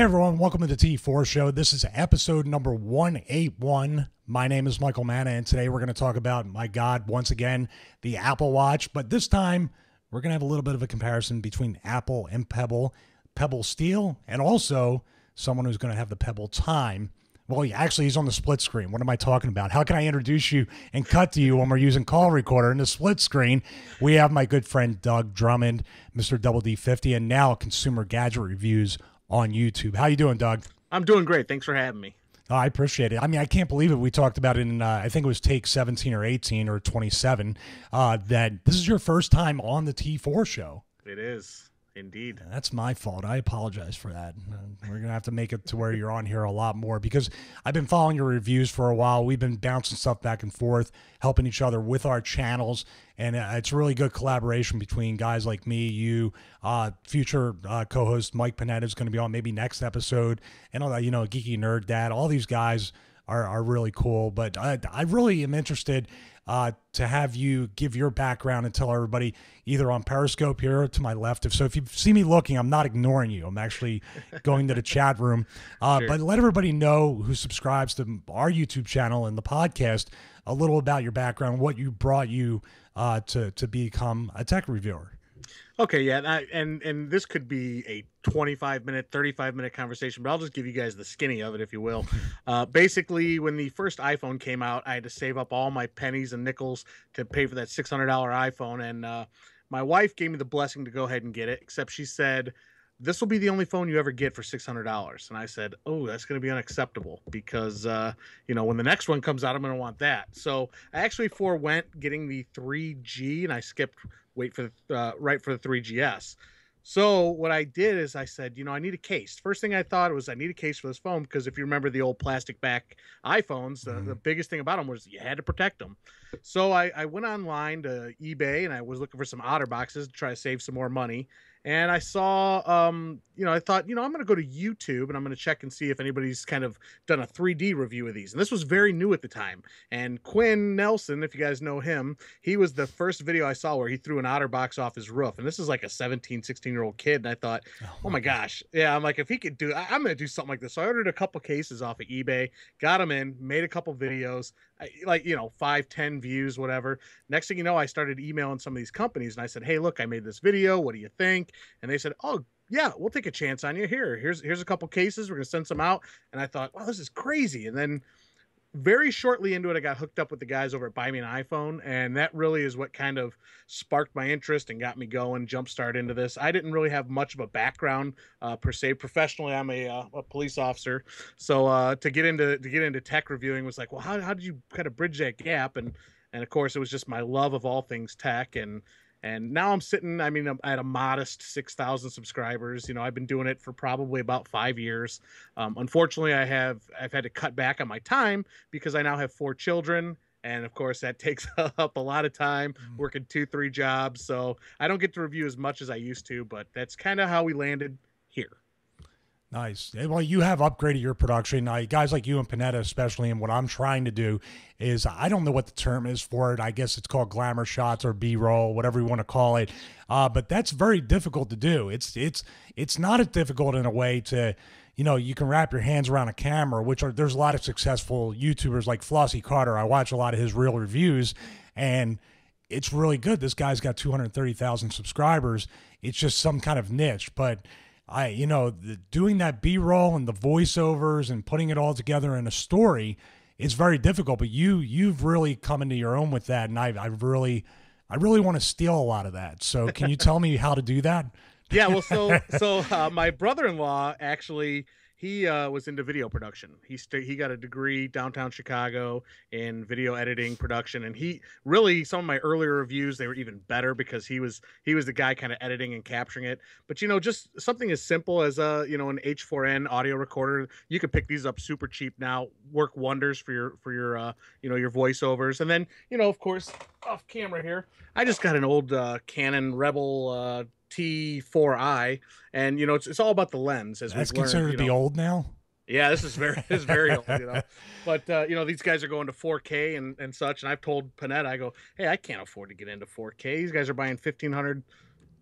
everyone, welcome to the T4Show. This is episode number 181. My name is Michael Manna, and today we're going to talk about, my God, once again, the Apple Watch. But this time, we're going to have a little bit of a comparison between Apple and Pebble, Pebble Steel, and also someone who's going to have the Pebble Time. Well, he's on the split screen. What am I talking about? How can I introduce you and cut to you when we're using call recorder in the split screen? We have my good friend Doug Drummond, Mr. Double D50, and now Consumer Gadget Reviews on YouTube. How you doing, Doug? I'm doing great. Thanks for having me. Oh, I appreciate it. I mean, I can't believe it. We talked about it in, I think it was take 17 or 18 or 27, that this is your first time on the T4 show. It is. Indeed. That's my fault. I apologize for that. We're going to have to make it to where you're on here a lot more because I've been following your reviews for a while. We've been bouncing stuff back and forth, helping each other with our channels, and it's really good collaboration between guys like me, you, future co-host Mike Panetta is going to be on maybe next episode, and all that, Geeky Nerd Dad. All these guys are really cool, but I really am interested to have you give your background and tell everybody either on Periscope here to my left. If you see me looking, I'm not ignoring you. I'm actually going to the chat room. Sure. But let everybody know who subscribes to our YouTube channel and the podcast a little about your background, what you brought you to become a tech reviewer. Okay, yeah, and this could be a 25-minute, 35-minute conversation, but I'll just give you guys the skinny of it, if you will. Basically, when the first iPhone came out, I had to save up all my pennies and nickels to pay for that $600 iPhone, and my wife gave me the blessing to go ahead and get it, except she said, this will be the only phone you ever get for $600. And I said, oh, that's going to be unacceptable because, when the next one comes out, I'm going to want that. So I actually forewent getting the 3G and I skipped right for the 3GS. So what I did is I said, I need a case. First thing I thought was I need a case for this phone because if you remember the old plastic back iPhones, the biggest thing about them was you had to protect them. So I went online to eBay and I was looking for some OtterBoxes to try to save some more money. And I saw, I thought, I'm going to go to YouTube and I'm going to check and see if anybody's kind of done a 3D review of these. And this was very new at the time. And Quinn Nelson, if you guys know him, he was the first video I saw where he threw an OtterBox off his roof. And this is like a 17, 16-year-old kid. And I thought, oh my gosh. Yeah, I'm like, if he could do, I'm going to do something like this. So I ordered a couple cases off of eBay, got them in, made a couple videos, 5, 10 views, whatever. Next thing you know, I started emailing some of these companies and I said, hey, look, I made this video. What do you think? And they said, oh, yeah, we'll take a chance on you. Here's a couple cases. We're going to send some out. And I thought, wow, this is crazy. And then very shortly into it, I got hooked up with the guys over at Buy Me an iPhone. And that really is what kind of sparked my interest and got me going, jumpstart into this. I didn't really have much of a background per se. Professionally, I'm a police officer. So to get into tech reviewing was like, well, how did you kind of bridge that gap? And of course, it was just my love of all things tech. And now I'm sitting, I'm at a modest 6,000 subscribers. I've been doing it for probably about 5 years. Unfortunately, I've had to cut back on my time because I now have 4 children. And of course, that takes up a lot of time, working 2, 3 jobs. So I don't get to review as much as I used to, but that's kind of how we landed here. Nice. Well, you have upgraded your production. Guys like you and Panetta especially, and what I'm trying to do is, I don't know what the term is for it. I guess it's called glamour shots or B-roll, whatever you want to call it. But that's very difficult to do. It's not as difficult in a way to, you can wrap your hands around a camera, there's a lot of successful YouTubers like Flossie Carter. I watch a lot of his real reviews, and it's really good. This guy's got 230,000 subscribers. It's just some kind of niche, but doing that B-roll and the voiceovers and putting it all together in a story is very difficult, but you've really come into your own with that. And I really want to steal a lot of that. So can you tell me how to do that? Yeah, well, so my brother-in-law actually, he was into video production. He got a degree downtown Chicago in video editing production, and some of my earlier reviews, they were even better because he was the guy kind of editing and capturing it. But just something as simple as an H4n audio recorder, you can pick these up super cheap now, work wonders for your your voiceovers. And then of course, off camera here, I just got an old Canon Rebel T4i, and it's all about the lens. That's considered the old now. Yeah, this is very old, But these guys are going to 4K and such, and I've told Panetta, I go, hey, I can't afford to get into 4K. These guys are buying $1,500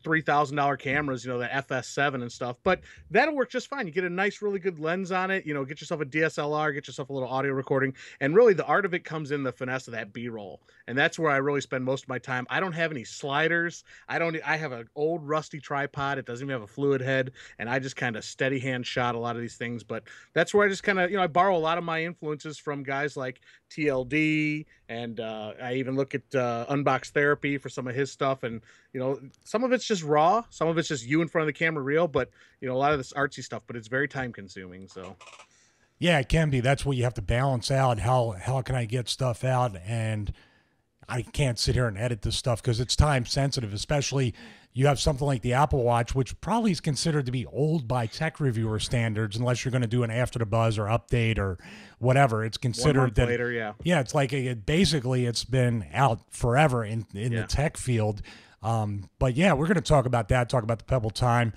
$3,000 cameras, the FS7 and stuff, but that'll work just fine. You get a nice, really good lens on it, get yourself a DSLR, get yourself a little audio recording. And really the art of it comes in the finesse of that B-roll. And that's where I really spend most of my time. I don't have any sliders. I have an old rusty tripod. It doesn't even have a fluid head. And I just kind of steady hand shot a lot of these things. But that's where I just kind of, I borrow a lot of my influences from guys like TLD. And I even look at Unbox Therapy for some of his stuff. And, some of it's just raw. Some of it's just you in front of the camera reel. But, a lot of this artsy stuff. But it's very time consuming. So. Yeah, it can be. That's what you have to balance out. How can I get stuff out? And I can't sit here and edit this stuff because it's time sensitive, especially you have something like the Apple Watch, which probably is considered to be old by tech reviewer standards, unless you're going to do an after the buzz or update or whatever. It's considered 1 month that later, yeah. Yeah, it's like basically it's been out forever in the tech field. But yeah, we're going to talk about that, talk about the Pebble Time.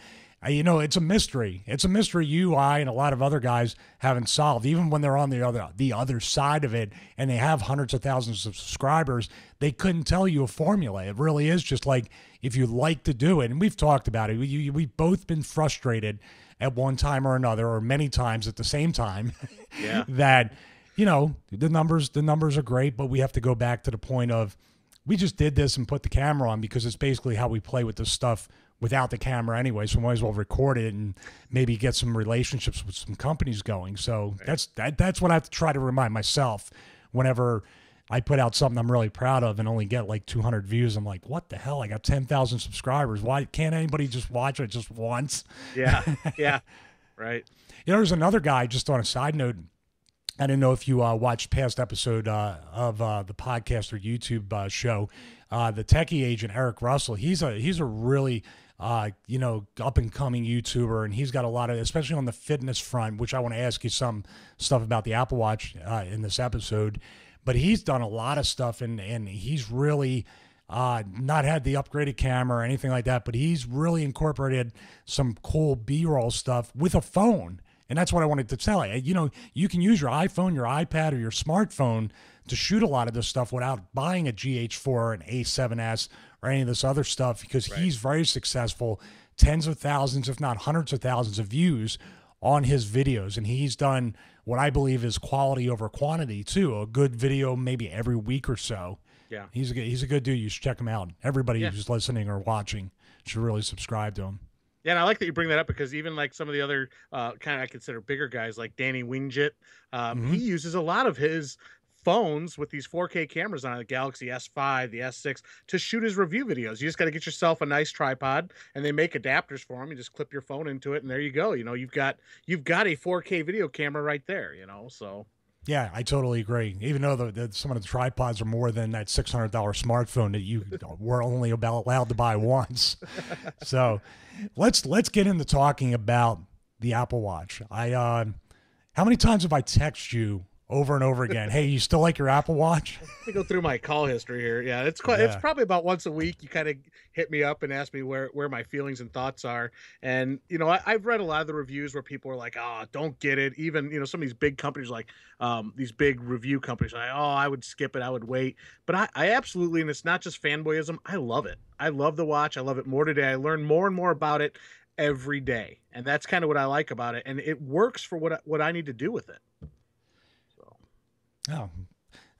It's a mystery. It's a mystery you, I, and a lot of other guys haven't solved. Even when they're on the other side of it and they have hundreds of thousands of subscribers, they couldn't tell you a formula. It really is just like if you like to do it, and we've talked about it. We've both been frustrated at one time or another, or many times at the same time. Yeah. That the numbers are great, but we have to go back to the point of we just did this and put the camera on because it's basically how we play with this stuff without the camera anyway, so we might as well record it and maybe get some relationships with some companies going. So that's what I have to try to remind myself whenever I put out something I'm really proud of and only get like 200 views. I'm like, what the hell? I got 10,000 subscribers. Why can't anybody just watch it just once? Yeah, yeah, right. There's another guy, just on a side note, I didn't know if you watched past episode of the podcast or YouTube show, the techie agent Eric Russell. He's a really up and coming YouTuber, and he's got a lot of, especially on the fitness front, which I want to ask you some stuff about the Apple Watch in this episode. But he's done a lot of stuff, and he's really not had the upgraded camera or anything like that, but he's really incorporated some cool B-roll stuff with a phone. And that's what I wanted to tell you. You can use your iPhone, your iPad, or your smartphone to shoot a lot of this stuff without buying a GH4 or an A7S or any of this other stuff, because he's very successful, tens of thousands, if not hundreds of thousands of views on his videos. And he's done what I believe is quality over quantity too. A good video maybe every week or so. Yeah. He's a good dude. You should check him out. Everybody who's listening or watching should really subscribe to him. Yeah, and I like that you bring that up, because even like some of the other kind of I consider bigger guys like Danny Winget, he uses a lot of his phones with these 4K cameras on the Galaxy S5, the S6 to shoot his review videos. You just got to get yourself a nice tripod, and they make adapters for them. You just clip your phone into it, and there you go. You've got a 4K video camera right there. So. Yeah, I totally agree. Even though some of the tripods are more than that $600 smartphone that you were only allowed to buy once. So let's get into talking about the Apple Watch. How many times have I texted you over and over again, hey, you still like your Apple Watch? Let me go through my call history here. Yeah, it's probably about once a week. You kind of hit me up and ask me where my feelings and thoughts are. And, I've read a lot of the reviews where people are like, oh, don't get it. Even, some of these big companies, like these big review companies, are like, oh, I would skip it. I would wait. But I absolutely, and it's not just fanboyism, I love it. I love the watch. I love it more today. I learn more and more about it every day. And that's kind of what I like about it. And it works for what I need to do with it. Oh,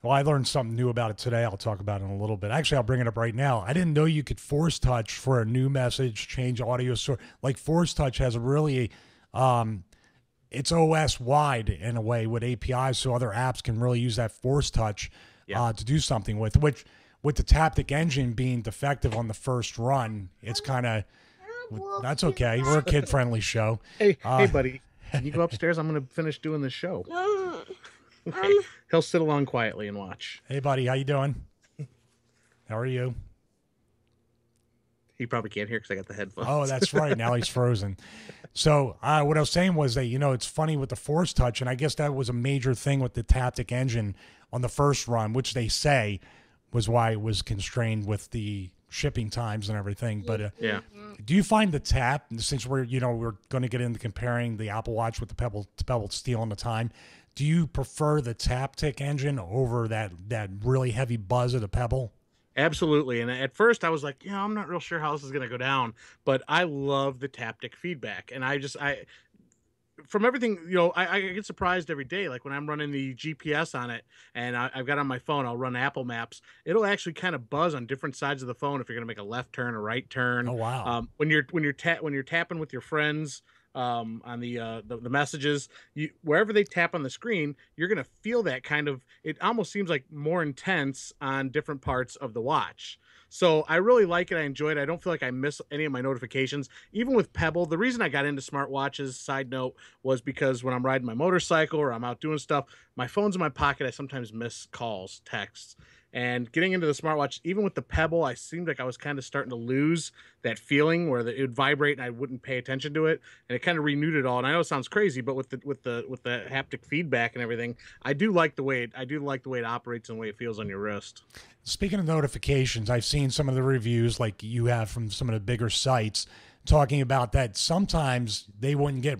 well, I learned something new about it today. I'll talk about it in a little bit. Actually, I'll bring it up right now. I didn't know you could force touch for a new message, change audio. Like force touch has a really, it's OS wide in a way with APIs, so other apps can really use that force touch to do something with. Which, with the Taptic engine being defective on the first run, it's kind of, that's okay. We're a kid-friendly show. Hey, buddy, can you go upstairs? I'm going to finish doing the show. Okay. He'll sit along quietly and watch. Hey, buddy, how you doing? How are you? He probably can't hear because I got the headphones. Oh, that's right. Now he's frozen. So what I was saying was that, it's funny with the force touch, and I guess that was a major thing with the Taptic engine on the first run, which they say was why it was constrained with the shipping times and everything. But do you find the tap, since we're going to get into comparing the Apple Watch with the Pebble stealing the time, do you prefer the Taptic engine over that really heavy buzz of the Pebble? Absolutely. And at first I was like, yeah, I'm not real sure how this is going to go down, but I love the taptic feedback. And from everything, I get surprised every day. Like when I'm running the GPS on it and I've got on my phone, I'll run Apple Maps. It'll actually kind of buzz on different sides of the phone if you're going to make a left turn or right turn. Oh, wow. When you're tapping with your friends on the messages, wherever they tap on the screen, you're going to feel that kind of. It almost seems like more intense on different parts of the watch. So I really like it. I enjoy it. I don't feel like I miss any of my notifications. Even with Pebble, the reason I got into smartwatches, side note, was because when I'm riding my motorcycle or I'm out doing stuff, my phone's in my pocket. I sometimes miss calls, texts. And getting into the smartwatch, even with the Pebble, I seemed like I was kind of starting to lose that feeling where it would vibrate and I wouldn't pay attention to it, and it kind of renewed it all. And I know it sounds crazy, but with the haptic feedback and everything, I do like the way it operates and the way it feels on your wrist. Speaking of notifications, I've seen some of the reviews like you have from some of the bigger sites talking about that sometimes they wouldn't get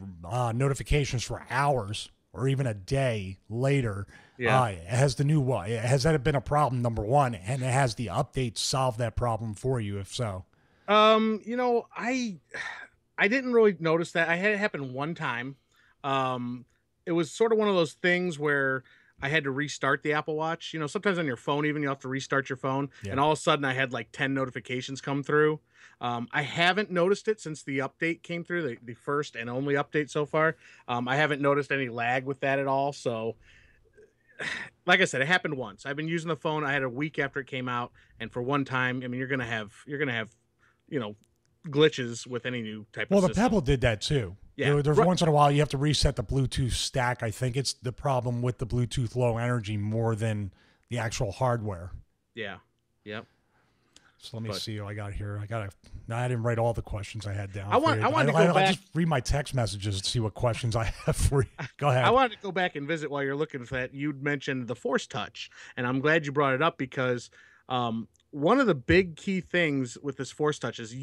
notifications for hours or even a day later. Yeah. Has that been a problem, number one, and has the update solved that problem for you, if so? I didn't really notice that. I had it happen one time. It was sort of one of those things where I had to restart the Apple Watch. Sometimes on your phone, even you have to restart your phone, and all of a sudden I had like 10 notifications come through. I haven't noticed it since the update came through, the first and only update so far. I haven't noticed any lag with that at all. So, like I said, it happened once. I've been using the phone. I had a week after it came out, and for one time, I mean, you're gonna have, glitches with any new type of system. Well, the Pebble did that too. Yeah, there's once in a while you have to reset the Bluetooth stack. I think it's the problem with the Bluetooth low energy more than the actual hardware. Yeah. Yep. So let me see what I got here. I didn't write all the questions I had down. I wanted to go back. I'll just read my text messages to see what questions I have for you. Go ahead. I wanted to go back and visit while you're looking for that. You'd mentioned the Force Touch, and I'm glad you brought it up because one of the big key things with this Force Touch is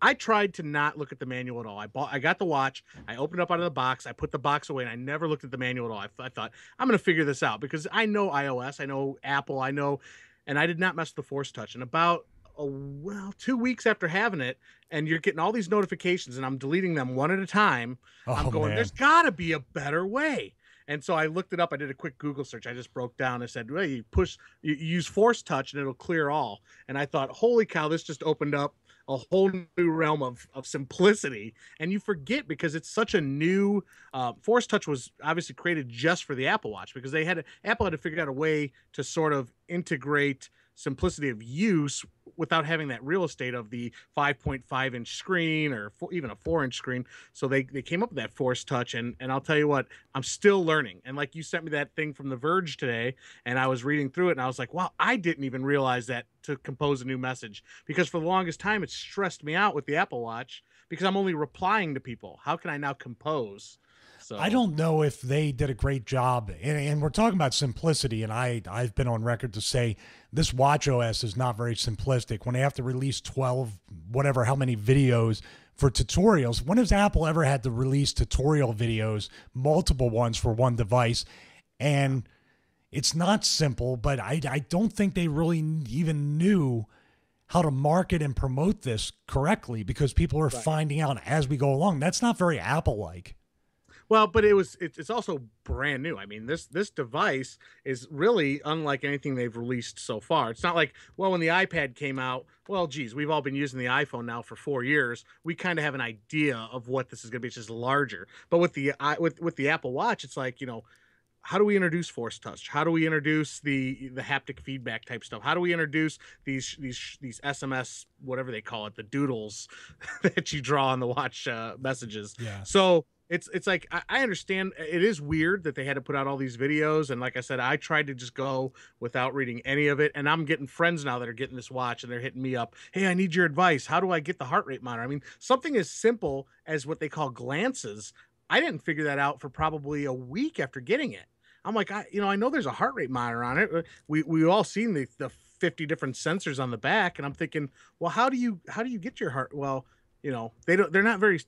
I tried to not look at the manual at all. I got the watch, I opened it up out of the box, I put the box away, and I never looked at the manual at all. I thought, I'm going to figure this out because I know iOS, I know Apple, and I did not mess with the Force Touch. And about 2 weeks after having it, and you're getting all these notifications, and I'm deleting them one at a time. I'm going, man, there's got to be a better way. And so I looked it up. I did a quick Google search. I just broke down. I said, well, you use Force Touch and it'll clear all. And I thought, holy cow, this just opened up a whole new realm of simplicity. And you forget because it's such a new Force Touch was obviously created just for the Apple Watch because Apple had to figure out a way to sort of integrate simplicity of use without having that real estate of the 5.5 inch screen or even a 4-inch screen. So they came up with that Force Touch, and I'll tell you what, I'm still learning. And like you sent me that thing from The Verge today, and I was reading through it, and I was like, wow, I didn't even realize that to compose a new message, because for the longest time it stressed me out with the Apple Watch because I'm only replying to people. How can I now compose? So I don't know if they did a great job, and we're talking about simplicity, and I've been on record to say this watch OS is not very simplistic. When they have to release 12, whatever, how many videos for tutorials, when has Apple ever had to release tutorial videos, multiple ones for one device? And it's not simple, but I don't think they really even knew how to market and promote this correctly because people are finding out as we go along. That's not very Apple-like. Well, but it's also brand new. I mean, this device is really unlike anything they've released so far. It's not like, well, when the iPad came out, well, geez, we've all been using the iPhone now for 4 years. We kind of have an idea of what this is going to be. It's just larger. But with the Apple Watch, it's like, how do we introduce Force Touch? How do we introduce the haptic feedback type stuff? How do we introduce these SMS, whatever they call it, the doodles that you draw on the watch messages? Yeah. So it's like I understand it is weird that they had to put out all these videos, and like I said, I tried to just go without reading any of it, and I'm getting friends now that are getting this watch and they're hitting me up, hey, I need your advice. How do I get the heart rate monitor? I mean, something as simple as what they call glances, I didn't figure that out for probably a week after getting it. I'm like, I know there's a heart rate monitor on it. We all seen the 50 different sensors on the back, and I'm thinking, well, how do you get your heart? Well, they're not very.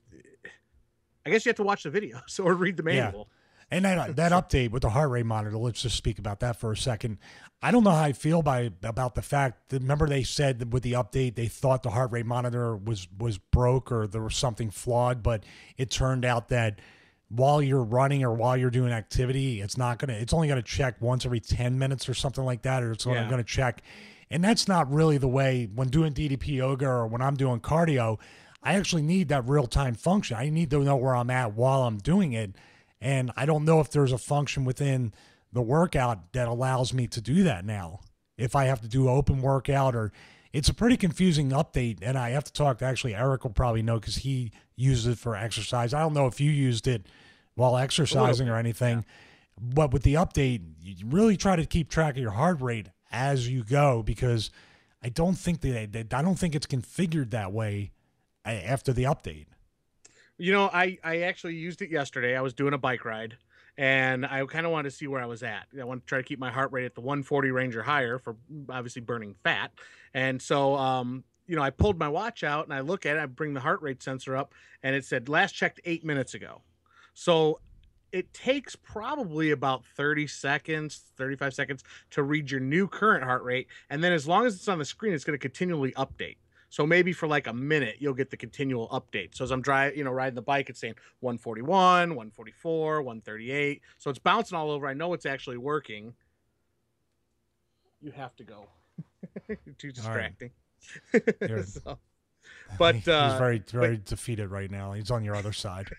I guess you have to watch the videos or read the manual. And that update with the heart rate monitor, let's just speak about that for a second. I don't know how I feel about the fact that, remember they said that with the update they thought the heart rate monitor was broke or there was something flawed, but it turned out that while you're running or while you're doing activity, it's only gonna check once every 10 minutes or something like that, or it's only gonna check. And that's not really the way when doing DDP yoga or when I'm doing cardio. I actually need that real-time function. I need to know where I'm at while I'm doing it. And I don't know if there's a function within the workout that allows me to do that now. If I have to do open workout, or it's a pretty confusing update. And I have to talk to, actually, Eric will probably know because he uses it for exercise. I don't know if you used it while exercising or anything, but with the update, you really try to keep track of your heart rate as you go, because I don't think it's configured that way after the update. You know, I actually used it yesterday. I was doing a bike ride, and I kind of wanted to see where I was at. I want to try to keep my heart rate at the 140 range or higher for obviously burning fat. And so, I pulled my watch out and I look at it. I bring the heart rate sensor up, and it said last checked 8 minutes ago. So it takes probably about 30 seconds, 35 seconds to read your new current heart rate. And then as long as it's on the screen, it's going to continually update. So maybe for like a minute, you'll get the continual update. So as I'm riding the bike, it's saying 141, 144, 138. So it's bouncing all over. I know it's actually working. You have to go. Too distracting. Right. So, but he's very defeated right now. He's on your other side.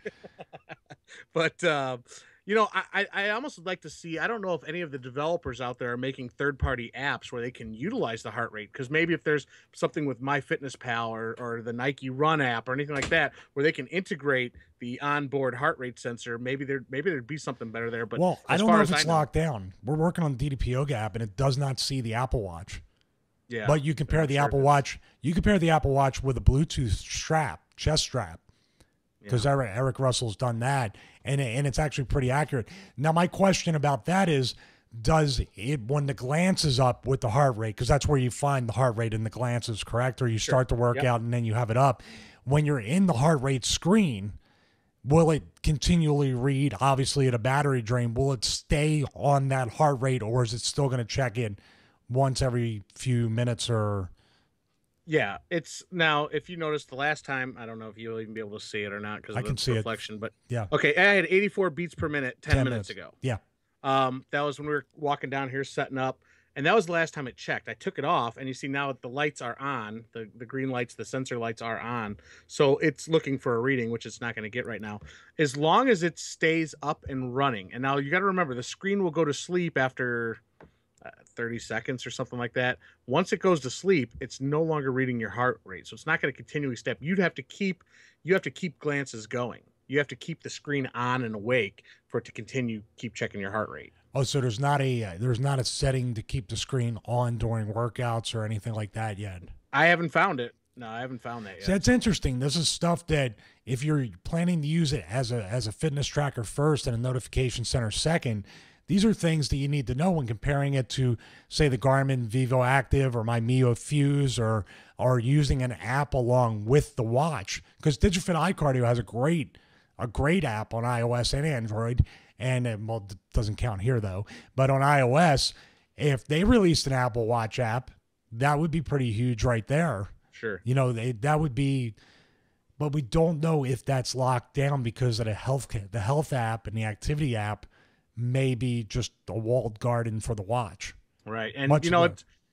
But I almost would like to see, I don't know if any of the developers out there are making third-party apps where they can utilize the heart rate, because maybe if there's something with MyFitnessPal or the Nike Run app or anything like that where they can integrate the onboard heart rate sensor, maybe there'd be something better there. But I don't know if it's locked down. We're working on the DDP Yoga app, and it does not see the Apple Watch. Yeah, but you compare the Apple Watch. You compare the Apple Watch with a Bluetooth chest strap, because Eric Russell's done that, and it's actually pretty accurate. Now, my question about that is, does it, when the glance is up with the heart rate, because that's where you find the heart rate in the glances, correct? Or you start the workout and then you have it up. When you're in the heart rate screen, will it continually read, obviously at a battery drain, will it stay on that heart rate, or is it still going to check in once every few minutes? Or yeah, it's now, if you notice the last time, I don't know if you'll even be able to see it or not because of the reflection, but yeah. Okay, I had 84 beats per minute 10 minutes ago. Yeah. That was when we were walking down here setting up, and that was the last time it checked. I took it off, and you see now the lights are on, the green lights, the sensor lights are on. So it's looking for a reading, which it's not going to get right now. As long as it stays up and running. And now you got to remember, the screen will go to sleep after 30 seconds or something like that. Once it goes to sleep, it's no longer reading your heart rate. So it's not going to continually step. You have to keep glances going. You have to keep the screen on and awake for it to keep checking your heart rate. Oh, so there's not a setting to keep the screen on during workouts or anything like that yet? I haven't found it. No, I haven't found that yet. So that's interesting. This is stuff that if you're planning to use it as a fitness tracker first and a notification center second, these are things that you need to know when comparing it to, say, the Garmin Vivo Active or my Mio Fuse, or using an app along with the watch. Because DigiFit iCardio has a great app on iOS and Android, and it doesn't count here though. But on iOS, if they released an Apple Watch app, that would be pretty huge right there. Sure. That would be, but we don't know if that's locked down because of the health app and the activity app may be just a walled garden for the watch. Right. And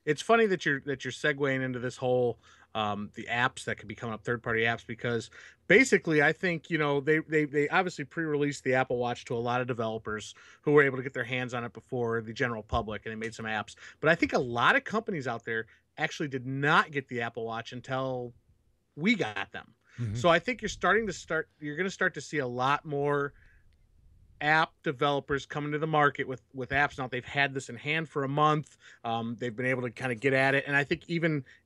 it's funny that you're segueing into this whole the apps that could be coming up, third-party apps, because basically I think they obviously pre-released the Apple Watch to a lot of developers who were able to get their hands on it before the general public, and they made some apps. But I think a lot of companies out there actually did not get the Apple Watch until we got them. Mm-hmm. So I think you're going to start to see a lot more app developers coming to the market with apps now. They've had this in hand for a month. They've been able to kind of get at it, and I think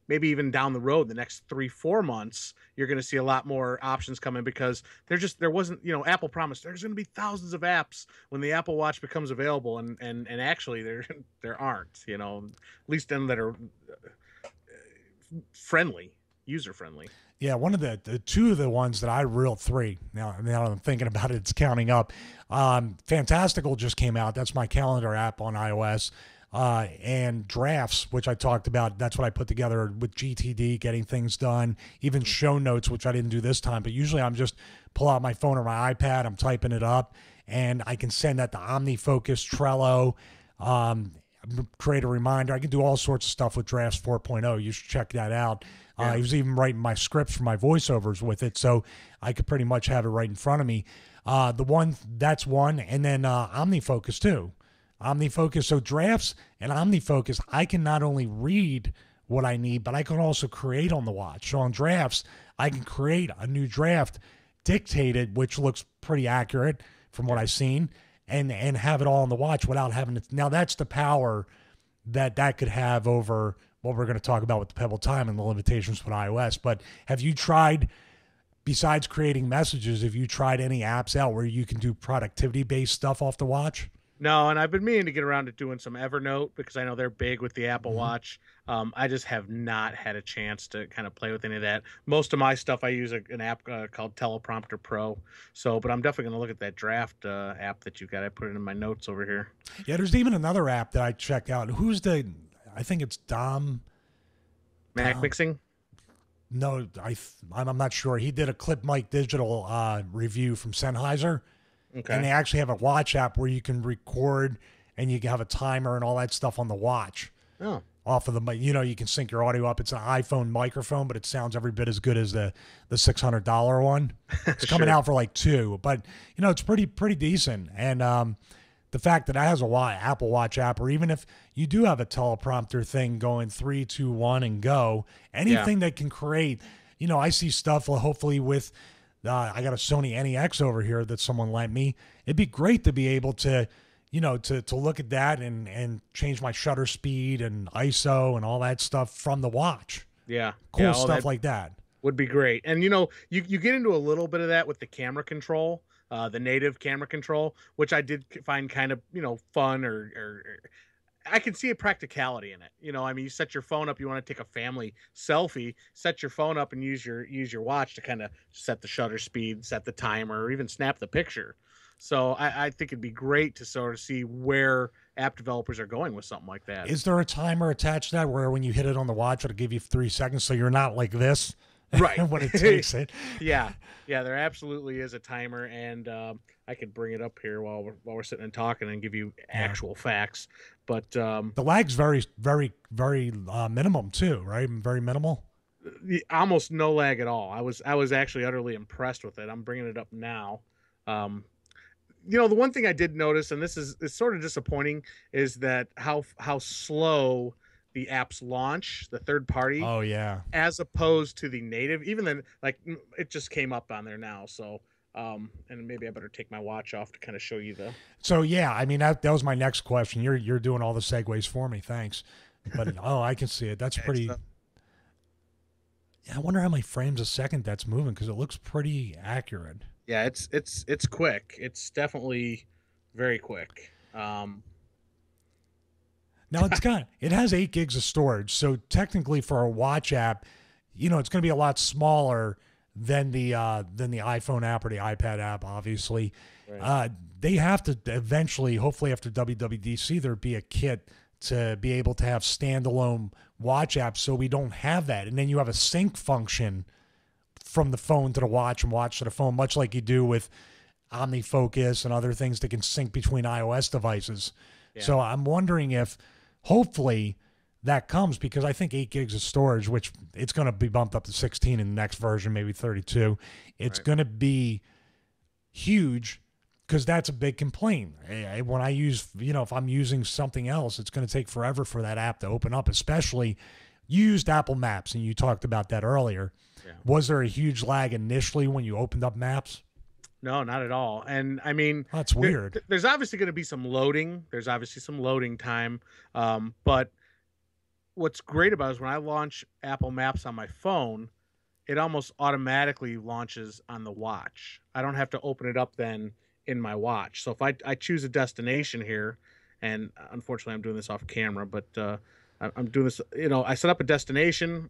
maybe even down the road, the next 3-4 months, you're going to see a lot more options coming, because there wasn't, Apple promised there's going to be thousands of apps when the Apple Watch becomes available, and actually there aren't, at least them that are friendly. user friendly. Yeah, one of the two of the ones that three. Now that I'm thinking about it, it's counting up. Fantastical just came out. That's my calendar app on iOS. And Drafts, which I talked about. That's what I put together with GTD, getting things done. Even show notes, which I didn't do this time. But usually I'm just pull out my phone or my iPad. I'm typing it up, and I can send that to OmniFocus, Trello. Create a reminder. I can do all sorts of stuff with Drafts 4.0. You should check that out. I was even writing my scripts for my voiceovers with it, so I could pretty much have it right in front of me. That's one, and then OmniFocus too. OmniFocus, so Drafts and OmniFocus, I can not only read what I need, but I can also create on the watch. So on Drafts, I can create a new draft dictated, which looks pretty accurate from what I've seen, and have it all on the watch without having to. Now that's the power that could have over what we're going to talk about with the Pebble Time and the limitations with iOS. But have you tried, besides creating messages, have you tried any apps out where you can do productivity-based stuff off the watch? No, and I've been meaning to get around to doing some Evernote because I know they're big with the Apple Watch. I just have not had a chance to kind of play with any of that. Most of my stuff, I use an app called Teleprompter Pro. So, but I'm definitely going to look at that draft app that you've got. I put it in my notes over here. Yeah, there's even another app that I checked out. I think it's Mac Mixing? No, I'm not sure. He did a Clip Mic Digital review from Sennheiser. Okay. And they actually have a watch app where you can record and you can have a timer and all that stuff on the watch. Oh. Off of the, you can sync your audio up. It's an iPhone microphone, but it sounds every bit as good as the $600 one. It's coming out for like $2, but it's pretty decent. And the fact that it has Apple Watch app, or even if you do have a teleprompter thing going 3, 2, 1 and go, anything that can create, I see stuff hopefully with. I got a Sony NEX over here that someone lent me. It'd be great to be able to, to look at that and change my shutter speed and ISO and all that stuff from the watch. Yeah. Cool stuff like that. Would be great. And, you get into a little bit of that with the camera control, the native camera control, which I did find kind of, fun or I can see a practicality in it. You set your phone up, you want to take a family selfie, set your phone up and use your watch to kind of set the shutter speed, set the timer, or even snap the picture. So I think it'd be great to sort of see where app developers are going with something like that. Is there a timer attached to that where when you hit it on the watch, it'll give you 3 seconds so you're not like this? Right. When it takes it. Yeah, there absolutely is a timer, and I could bring it up here while we're sitting and talking and give you actual facts. But the lag's very, very, very minimum too, right? Very minimal. Almost no lag at all. I was actually utterly impressed with it. I'm bringing it up now. The one thing I did notice, and it's sort of disappointing, is that how slow the app's launch, the third party. Oh yeah. As opposed to the native, even then, like it just came up on there now. So, and maybe I better take my watch off to kind of show you the. So yeah, that was my next question. You're doing all the segues for me. Thanks. But I can see it. That's pretty. Yeah, I wonder how many frames a second that's moving because it looks pretty accurate. Yeah, it's quick. It's definitely very quick. Now it has 8 gigs of storage. So technically for a watch app, it's going to be a lot smaller than the iPhone app or the iPad app, obviously. Right. They have to eventually, hopefully after WWDC, there'd be a kit to be able to have standalone watch apps so we don't have that. And then you have a sync function from the phone to the watch and watch to the phone, much like you do with OmniFocus and other things that can sync between iOS devices. Yeah. So I'm wondering if hopefully that comes, because I think 8 gigs of storage, which it's going to be bumped up to 16 in the next version, maybe 32. It's going to be huge because that's a big complaint. When I use, if I'm using something else, it's going to take forever for that app to open up, especially you used Apple Maps and you talked about that earlier. Yeah. Was there a huge lag initially when you opened up Maps? No, not at all. And that's weird. There's obviously going to be some loading. There's obviously some loading time. But what's great about it is when I launch Apple Maps on my phone, it almost automatically launches on the watch. I don't have to open it up then in my watch. So if I choose a destination here, and unfortunately I'm doing this off camera, but I'm doing this, I set up a destination.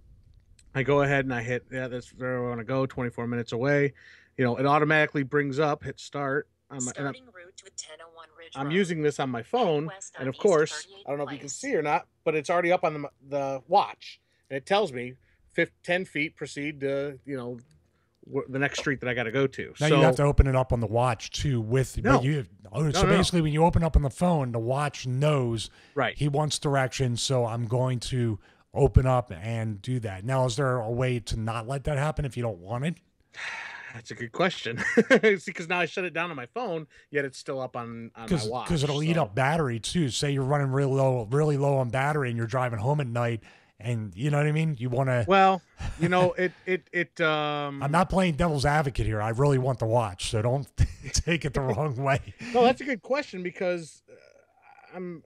I go ahead and I hit, yeah, that's where I want to go, 24 minutes away. You know, it automatically brings up, hit start. Starting route to 1001 Ridge I'm using this on my phone, and of course, I don't know if you can see or not, but it's already up on the watch, and it tells me 10 feet, proceed to, you know, the next street that I got to go to. Now you have to open it up on the watch too. Basically, when you open up on the phone, the watch knows he wants directions. So I'm going to open up and do that. Now, is there a way to not let that happen if you don't want it? That's a good question. See, because now I shut it down on my phone, yet it's still up on my watch. Because it'll eat up battery too. Say you're running really low on battery, and you're driving home at night. And you know what I mean? You want to... Well, you know, I'm not playing devil's advocate here. I really want the watch, so don't take it the wrong way. No, that's a good question because I'm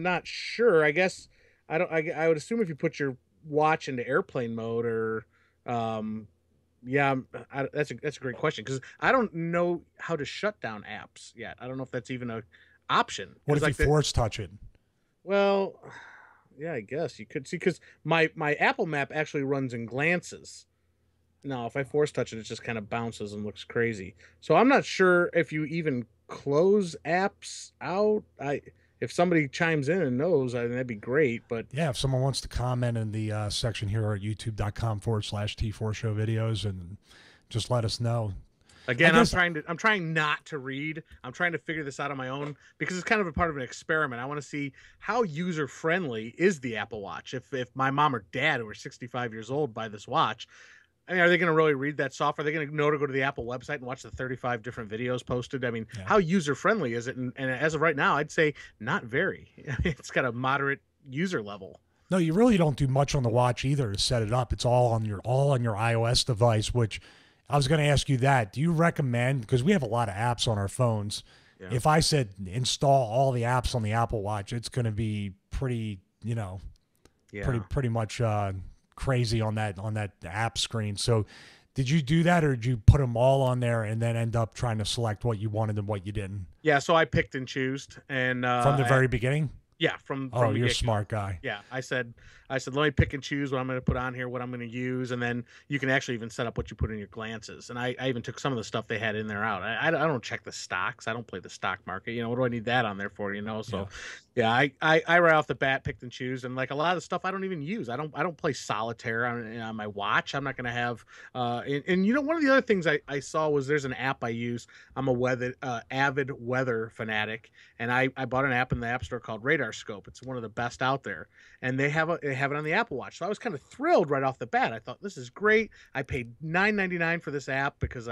not sure. I guess I would assume if you put your watch into airplane mode or, that's a great question because I don't know how to shut down apps yet. I don't know if that's even a option. What if you force touch it? Well... Yeah, I guess you could see because my Apple Map actually runs in glances. Now, if I force touch it, it just kind of bounces and looks crazy. So I'm not sure if you even close apps out. If somebody chimes in and knows, that'd be great. But yeah, if someone wants to comment in the section here at youtube.com/T4Show videos and just let us know. Again, I'm trying not to read. I'm trying to figure this out on my own because it's kind of a part of an experiment. I want to see how user friendly is the Apple Watch. If my mom or dad, who are 65 years old, buy this watch, I mean, are they going to really read that software? Are they going to know to go to the Apple website and watch the 35 different videos posted? I mean, how user friendly is it? And as of right now, I'd say not very. It's got a moderate user level. No, you really don't do much on the watch either to set it up. It's all on your iOS device, which I was going to ask you that. Do you recommend, because we have a lot of apps on our phones, if I said install all the apps on the Apple Watch, it's going to be pretty, pretty much crazy on that app screen. So did you do that, or did you put them all on there and then end up trying to select what you wanted and what you didn't? Yeah, so I picked and chose. And from the very beginning? Yeah, from you're a smart guy. Yeah, I said, let me pick and choose what I'm going to put on here, what I'm going to use, and then you can actually even set up what you put in your glances. And I even took some of the stuff they had in there out. I don't check the stocks. I don't play the stock market. You know, what do I need that on there for? You know, so yeah, I right off the bat picked and choose, and like a lot of the stuff I don't even use. I don't play solitaire on my watch. I'm not going to have. And you know, one of the other things I saw was there's an app I use. I'm a avid weather fanatic, and I bought an app in the App Store called Radar Scope. It's one of the best out there, and they have it on the Apple Watch. So I was kind of thrilled right off the bat. I thought, this is great. I paid $9.99 for this app because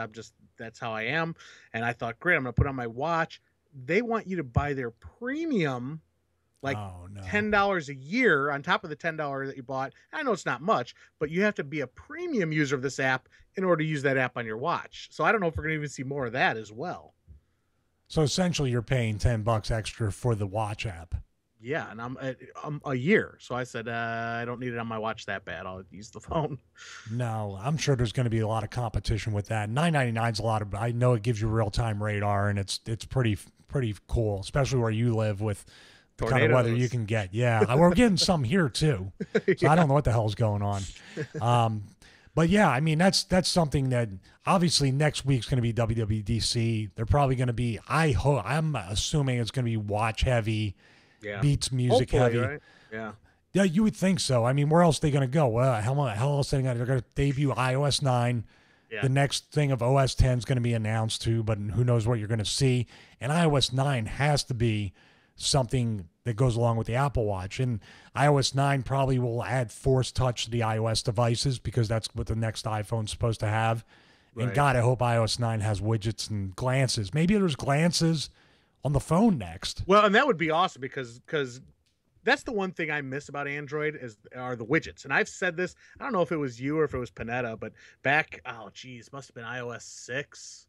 that's how I am. And I thought, great, I'm going to put it on my watch. They want you to buy their premium, like $10 a year on top of the $10 that you bought. I know it's not much, but you have to be a premium user of this app in order to use that app on your watch. So I don't know if we're going to even see more of that as well. So essentially you're paying $10 extra for the watch app. Yeah, and I'm a year. So I said, I don't need it on my watch that bad. I'll use the phone. No, I'm sure there's going to be a lot of competition with that. $9.99 is a lot of. I know it gives you real-time radar, and it's pretty cool, especially where you live with the kind of weather you can get. Yeah, we're getting some here too. So I don't know what the hell's going on. But yeah, I mean that's something that obviously next week's going to be WWDC. They're probably going to be. I'm assuming it's going to be watch heavy. Yeah. Beats music heavy. Right? Yeah. Yeah, you would think so. I mean, where else are they going to go? Well, how else are they going to? They're going to debut iOS 9. Yeah. The next thing of OS 10 is going to be announced too, but who knows what you're going to see. And iOS 9 has to be something that goes along with the Apple Watch. And iOS 9 probably will add Force Touch to the iOS devices because that's what the next iPhone's supposed to have. Right. And God, I hope iOS 9 has widgets and glances. Maybe there's glances on the phone next. Well, and that would be awesome because that's the one thing I miss about Android are the widgets. And I've said this, I don't know if it was you or if it was Panetta, but back, must have been iOS 6.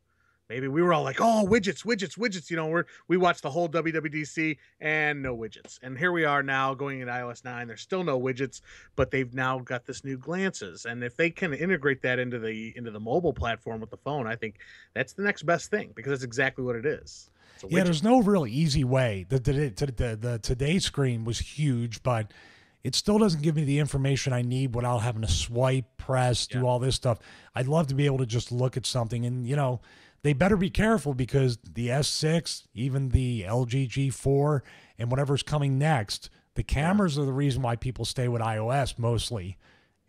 Maybe we were all like, oh, widgets. You know, we watched the whole WWDC and no widgets. And here we are now going into iOS 9. There's still no widgets, but they've now got this new glances. And if they can integrate that into the mobile platform with the phone, I think that's the next best thing because that's exactly what it is. Yeah, there's no real easy way. The Today screen was huge, but it still doesn't give me the information I need without having to swipe, press, do all this stuff. I'd love to be able to just look at something, and you know, they better be careful because the S6, even the LG G4, and whatever's coming next, the cameras are the reason why people stay with iOS mostly.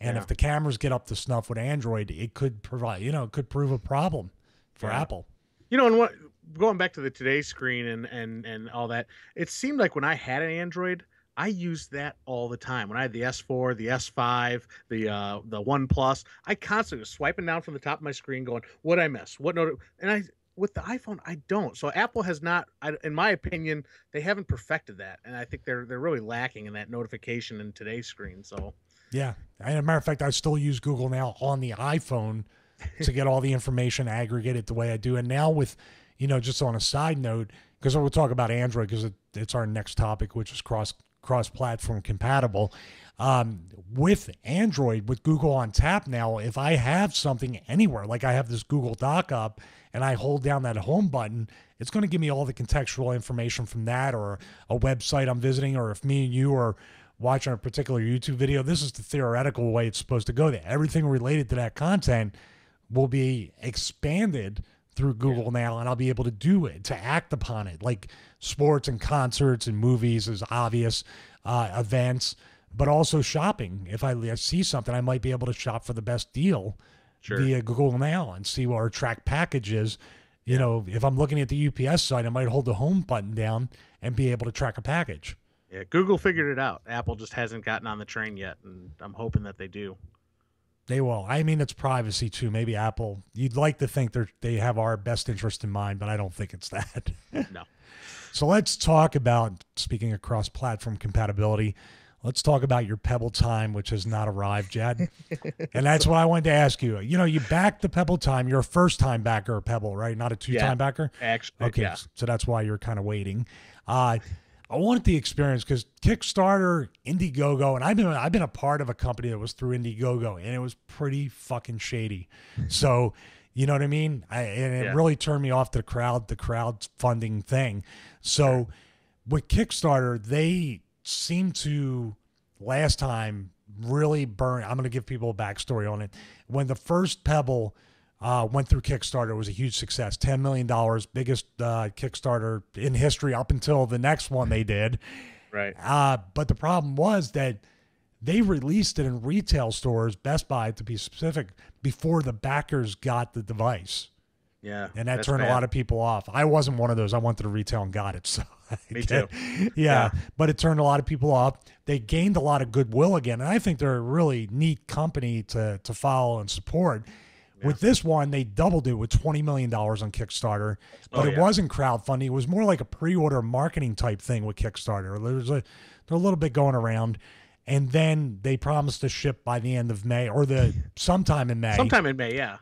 And if the cameras get up to snuff with Android, it could provide, you know, it could prove a problem for Apple. You know, and what, going back to the Today screen and all that, it seemed like when I had an Android, I used that all the time. When I had the S4, the S5, the One Plus, I constantly was swiping down from the top of my screen, going, "What I miss? What note?" And I, with the iPhone, I don't. So Apple has not, in my opinion, they haven't perfected that, and I think they're really lacking in that notification in Today's screen. So yeah, as a matter of fact, I still use Google now on the iPhone to get all the information aggregated the way I do. And now with, you know, just on a side note, because we'll talk about Android because it's our next topic, which is cross-platform compatible. With Android, with Google on tap now, if I have something anywhere, like I have this Google Doc up and I hold down that home button, it's going to give me all the contextual information from that, or a website I'm visiting, or if me and you are watching a particular YouTube video. This is the theoretical way it's supposed to go. That everything related to that content will be expanded through Google now, and I'll be able to do it, to act upon it, like sports and concerts and movies is obvious, events, but also shopping. If I see something, I might be able to shop for the best deal via Google Now and see what our track package is. You know, if I'm looking at the UPS site, I might hold the home button down and be able to track a package. yeah, Google figured it out. Apple just hasn't gotten on the train yet, and I'm hoping that they do. They will. I mean, it's privacy too. Maybe Apple, you'd like to think they have our best interest in mind, but I don't think it's that. No. So let's talk about, speaking of cross-platform compatibility, let's talk about your Pebble Time, which has not arrived yet. And that's what I wanted to ask you. You know, you backed the Pebble Time. You're a first-time backer of Pebble, right? Not a two-time backer? Actually, okay, so that's why you're kind of waiting. I wanted the experience because Kickstarter, Indiegogo, and I've been a part of a company that was through Indiegogo, and it was pretty fucking shady. So, you know what I mean? It really turned me off to the crowdfunding thing. So, with Kickstarter, they seem to last time really burn. I'm going to give people a backstory on it. When the first Pebble went through Kickstarter, it was a huge success. $10 million, biggest Kickstarter in history up until the next one they did. Right. But the problem was that they released it in retail stores, Best Buy to be specific, before the backers got the device. Yeah. And that turned a lot of people off. I wasn't one of those. I went to the retail and got it. So Me too. Yeah. But it turned a lot of people off. They gained a lot of goodwill again. And I think they're a really neat company to follow and support. With this one, they doubled it with $20 million on Kickstarter, but it wasn't crowdfunding. It was more like a pre-order marketing type thing with Kickstarter. There's a little bit going around, and then they promised to ship by the end of May or sometime in May. Sometime in May, yeah.